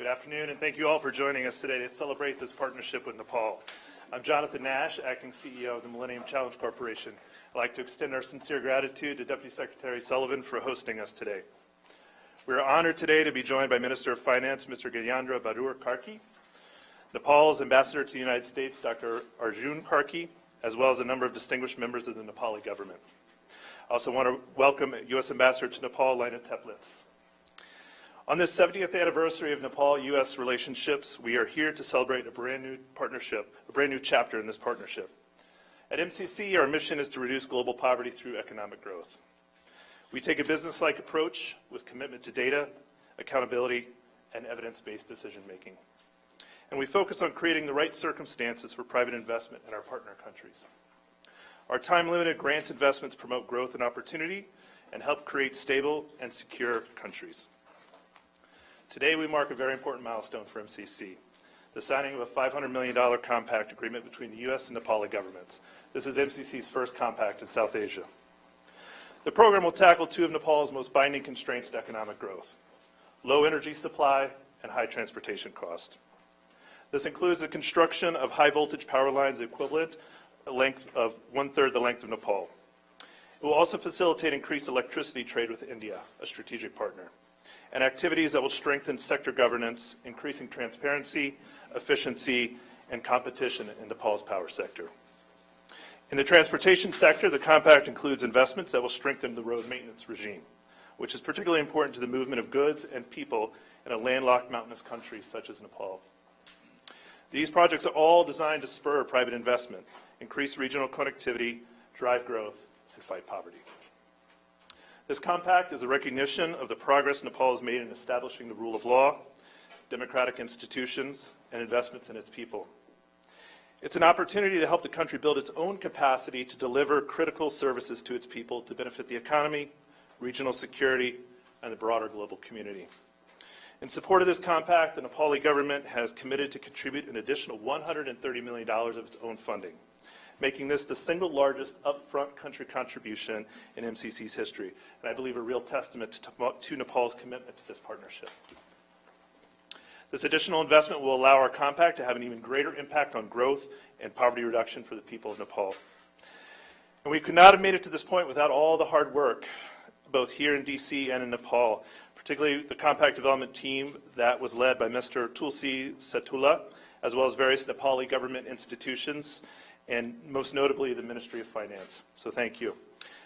Good afternoon, and thank you all for joining us today to celebrate this partnership with Nepal. I'm Jonathan Nash, Acting CEO of the Millennium Challenge Corporation. I'd like to extend our sincere gratitude to Deputy Secretary Sullivan for hosting us today. We are honored today to be joined by Minister of Finance, Mr. Gyanendra Bahadur Karki, Nepal's Ambassador to the United States, Dr. Arjun Karki, as well as a number of distinguished members of the Nepali government. I also want to welcome U.S. Ambassador to Nepal, Lina Teplitz. On this 70th anniversary of Nepal-U.S. relationships, we are here to celebrate a brand new partnership, a brand new chapter in this partnership. At MCC, our mission is to reduce global poverty through economic growth. We take a business-like approach with commitment to data, accountability, and evidence-based decision-making. And we focus on creating the right circumstances for private investment in our partner countries. Our time-limited grant investments promote growth and opportunity and help create stable and secure countries. Today, we mark a very important milestone for MCC, the signing of a $500 million compact agreement between the U.S. and Nepali governments. This is MCC's first compact in South Asia. The program will tackle two of Nepal's most binding constraints to economic growth: low energy supply and high transportation cost. This includes the construction of high-voltage power lines equivalent a length of one-third the length of Nepal. It will also facilitate increased electricity trade with India, a strategic partner, and activities that will strengthen sector governance, increasing transparency, efficiency, and competition in Nepal's power sector. In the transportation sector, the compact includes investments that will strengthen the road maintenance regime, which is particularly important to the movement of goods and people in a landlocked mountainous country such as Nepal. These projects are all designed to spur private investment, increase regional connectivity, drive growth, and fight poverty. This compact is a recognition of the progress Nepal has made in establishing the rule of law, democratic institutions, and investments in its people. It's an opportunity to help the country build its own capacity to deliver critical services to its people to benefit the economy, regional security, and the broader global community. In support of this compact, the Nepali government has committed to contribute an additional $130 million of its own funding, making this the single largest upfront country contribution in MCC's history, and I believe a real testament to Nepal's commitment to this partnership. This additional investment will allow our compact to have an even greater impact on growth and poverty reduction for the people of Nepal. And we could not have made it to this point without all the hard work, both here in DC and in Nepal, particularly the compact development team that was led by Mr. Tulsi Setula, as well as various Nepali government institutions, and most notably the Ministry of Finance. So thank you.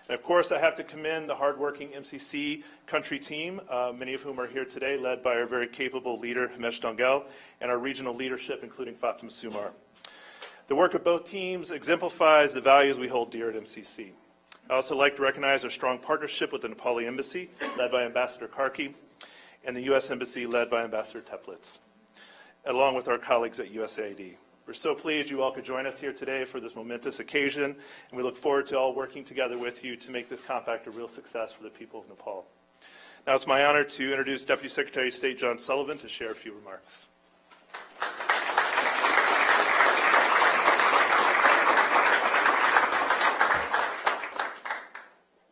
And of course, I have to commend the hardworking MCC country team, many of whom are here today, led by our very capable leader, Himesh Dongel, and our regional leadership, including Fatima Sumar. The work of both teams exemplifies the values we hold dear at MCC. I also like to recognize our strong partnership with the Nepali Embassy, led by Ambassador Karki, and the U.S. Embassy, led by Ambassador Teplitz, along with our colleagues at USAID. We're so pleased you all could join us here today for this momentous occasion, and we look forward to all working together with you to make this compact a real success for the people of Nepal. Now it's my honor to introduce Deputy Secretary of State John Sullivan to share a few remarks.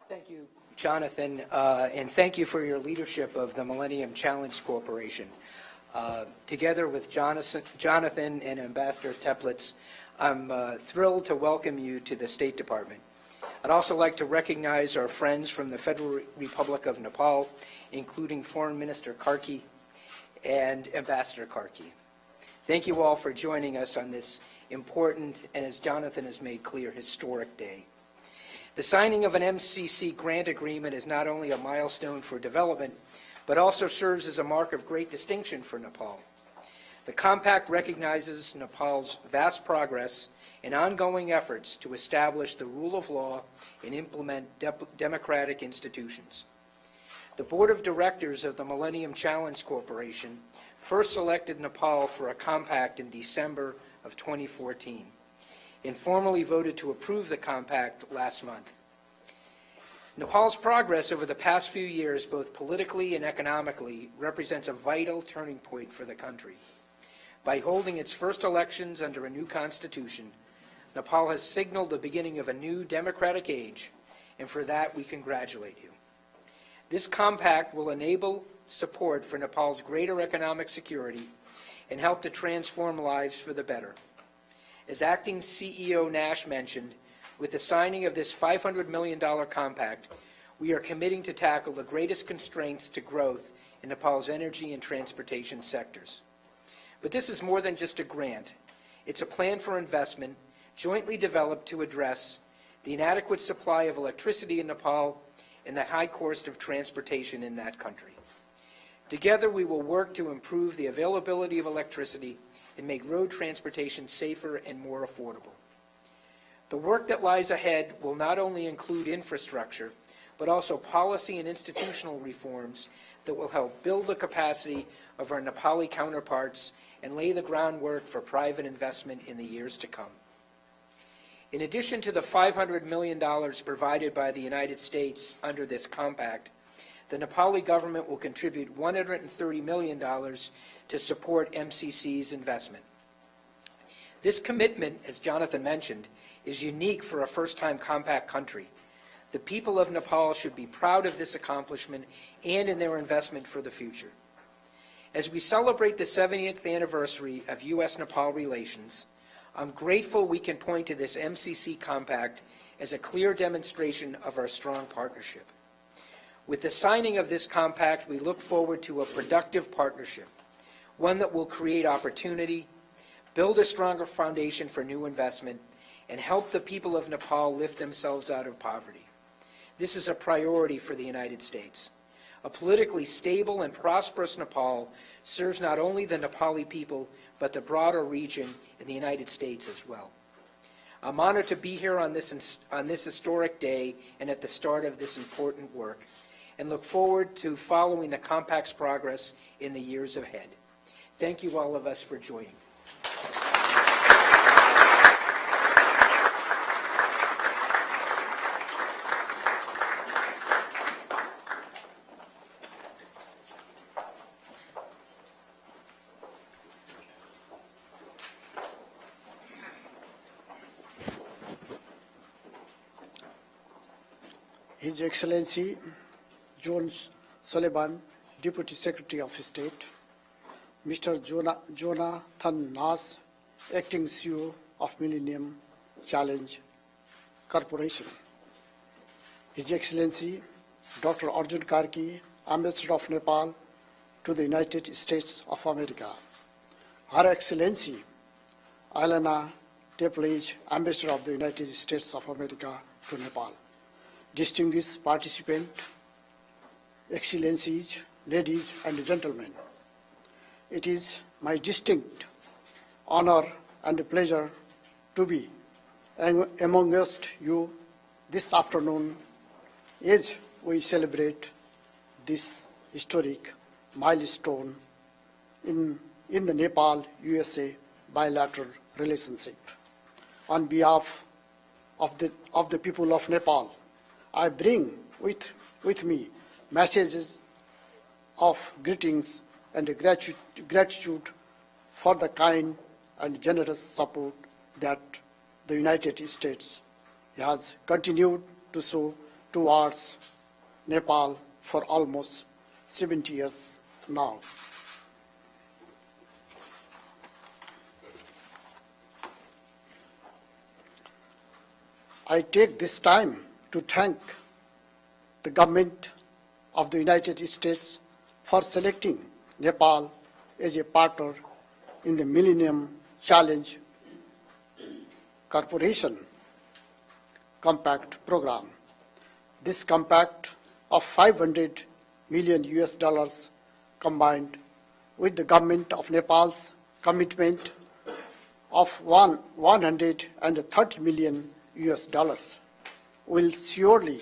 Thank you, Jonathan, and thank you for your leadership of the Millennium Challenge Corporation. Together with Jonathan and Ambassador Teplitz, I'm thrilled to welcome you to the State Department. I'd also like to recognize our friends from the Federal Republic of Nepal, including Foreign Minister Karki and Ambassador Karki. Thank you all for joining us on this important and, as Jonathan has made clear, historic day. The signing of an MCC grant agreement is not only a milestone for development, but also serves as a mark of great distinction for Nepal. The compact recognizes Nepal's vast progress and ongoing efforts to establish the rule of law and implement democratic institutions. The Board of Directors of the Millennium Challenge Corporation first selected Nepal for a compact in December of 2014 and formally voted to approve the compact last month. Nepal's progress over the past few years, both politically and economically, represents a vital turning point for the country. By holding its first elections under a new constitution, Nepal has signaled the beginning of a new democratic age, and for that we congratulate you. This compact will enable support for Nepal's greater economic security and help to transform lives for the better. As Acting CEO Nash mentioned, with the signing of this $500 million compact, we are committing to tackle the greatest constraints to growth in Nepal's energy and transportation sectors. But this is more than just a grant. It's a plan for investment jointly developed to address the inadequate supply of electricity in Nepal and the high cost of transportation in that country. Together, we will work to improve the availability of electricity and make road transportation safer and more affordable. The work that lies ahead will not only include infrastructure, but also policy and institutional reforms that will help build the capacity of our Nepali counterparts and lay the groundwork for private investment in the years to come. In addition to the $500 million provided by the United States under this compact, the Nepali government will contribute $130 million to support MCC's investment. This commitment, as Jonathan mentioned, is unique for a first-time compact country. The people of Nepal should be proud of this accomplishment and in their investment for the future. As we celebrate the 70th anniversary of U.S.-Nepal relations, I'm grateful we can point to this MCC compact as a clear demonstration of our strong partnership. With the signing of this compact, we look forward to a productive partnership, one that will create opportunity, build a stronger foundation for new investment, and help the people of Nepal lift themselves out of poverty. This is a priority for the United States. A politically stable and prosperous Nepal serves not only the Nepali people, but the broader region in the United States as well. I'm honored to be here on this historic day and at the start of this important work, and look forward to following the compact's progress in the years ahead. Thank you all of us for joining. His Excellency John Sullivan, Deputy Secretary of State, Mr. Jonathan Nash, Acting CEO of Millennium Challenge Corporation, His Excellency Dr. Arjun Karki, Ambassador of Nepal to the United States of America, Her Excellency Alana Teplage, Ambassador of the United States of America to Nepal, distinguished participants, Excellencies, ladies and gentlemen. It is my distinct honor and pleasure to be amongst you this afternoon as we celebrate this historic milestone in the Nepal-USA bilateral relationship. On behalf of the people of Nepal, I bring with me messages of greetings and gratitude for the kind and generous support that the United States has continued to show towards Nepal for almost 70 years now. I take this time to thank the government of the United States for selecting Nepal as a partner in the Millennium Challenge Corporation Compact Program. This compact of $500 million combined with the government of Nepal's commitment of $130 million will surely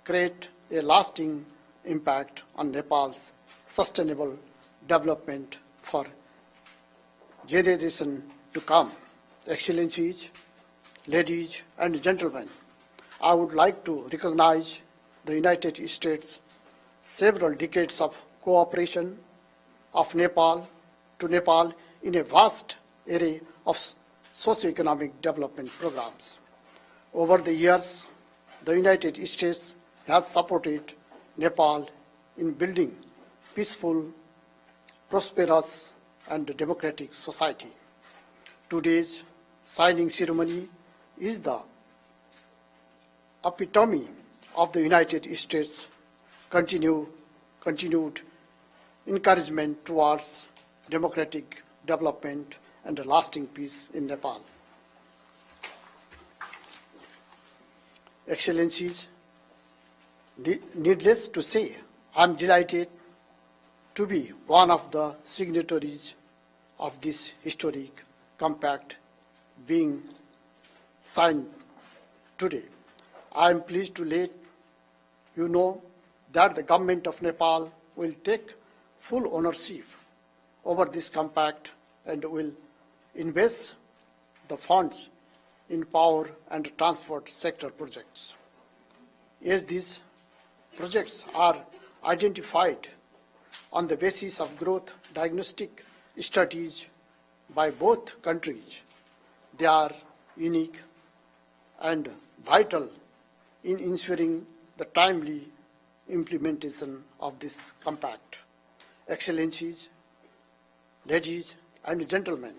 create a lasting impact on Nepal's sustainable development for generations to come. Excellencies, ladies and gentlemen, I would like to recognize the United States' several decades of cooperation of Nepal in a vast array of socio-economic development programs. Over the years, the United States has supported Nepal in building peaceful, prosperous, and democratic society. Today's signing ceremony is the epitome of the United States' continued encouragement towards democratic development and lasting peace in Nepal. Excellencies, needless to say, I am delighted to be one of the signatories of this historic compact being signed today. I am pleased to let you know that the government of Nepal will take full ownership over this compact and will invest the funds in power and transport sector projects. As these projects are identified on the basis of growth diagnostic studies by both countries, they are unique and vital in ensuring the timely implementation of this compact. Excellencies, ladies and gentlemen,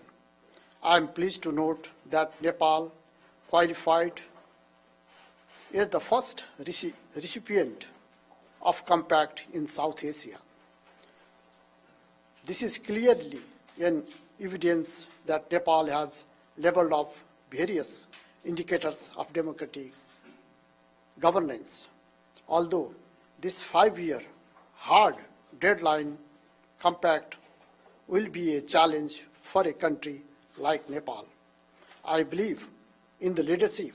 I am pleased to note that Nepal qualified as the first recipient of compact in South Asia. This is clearly an evidence that Nepal has leveled up various indicators of democratic governance. Although this 5-year hard deadline compact will be a challenge for a country like Nepal, I believe in the leadership,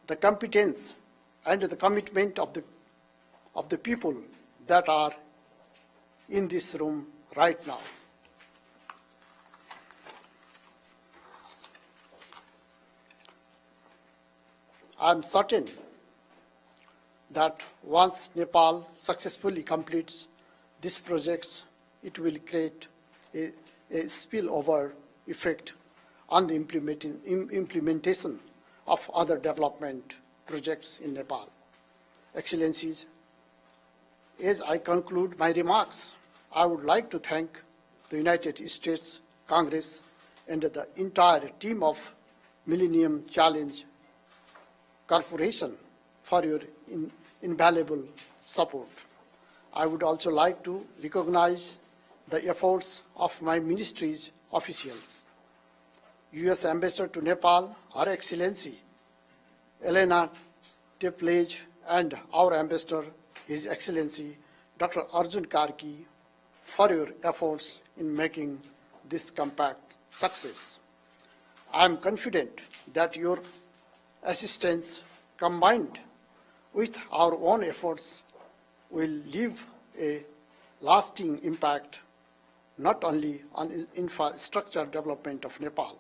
the competence, and the commitment of the people that are in this room right now. I am certain that once Nepal successfully completes these projects, it will create a spillover effect on the implementation of other development projects in Nepal. Excellencies, as I conclude my remarks, I would like to thank the United States Congress and the entire team of Millennium Challenge Corporation for your invaluable support. I would also like to recognize the efforts of my ministry's officials. U.S. Ambassador to Nepal, Her Excellency Elena Teplage, and our Ambassador, His Excellency Dr. Arjun Karki, for your efforts in making this compact success. I am confident that your assistance combined with our own efforts will leave a lasting impact not only on infrastructure development of Nepal,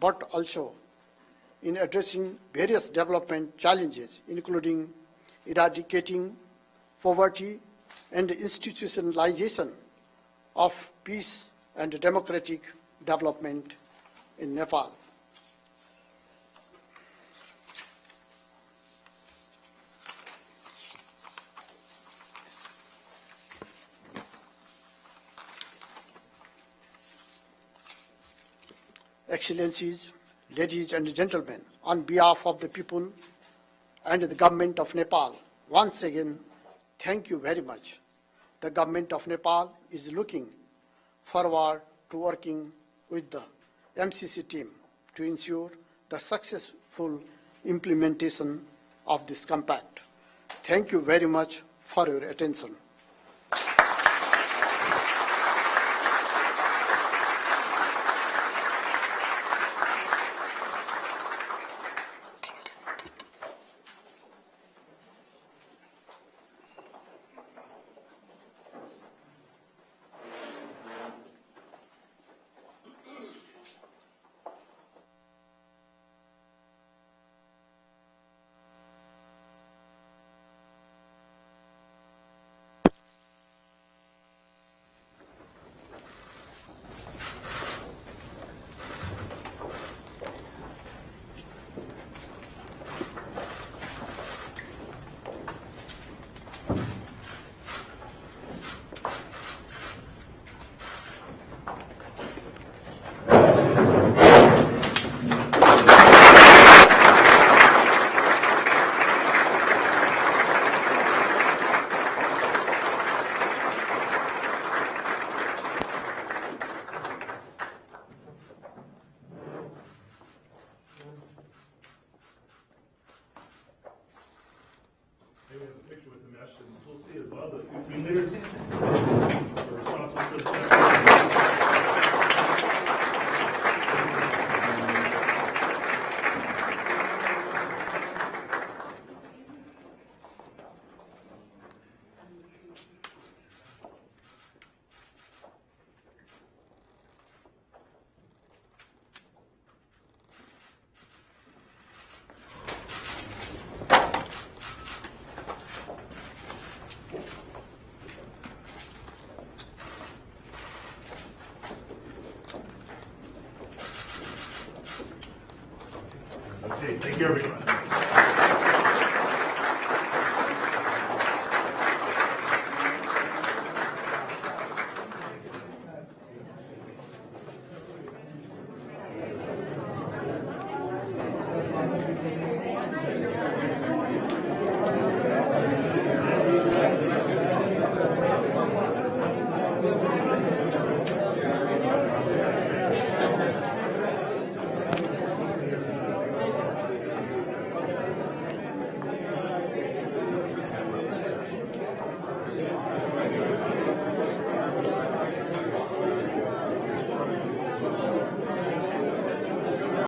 but also in addressing various development challenges, including eradicating poverty and institutionalization of peace and democratic development in Nepal. Excellencies, ladies and gentlemen, on behalf of the people and the government of Nepal, once again, thank you very much. The government of Nepal is looking forward to working with the MCC team to ensure the successful implementation of this compact. Thank you very much for your attention. Thank you, everyone.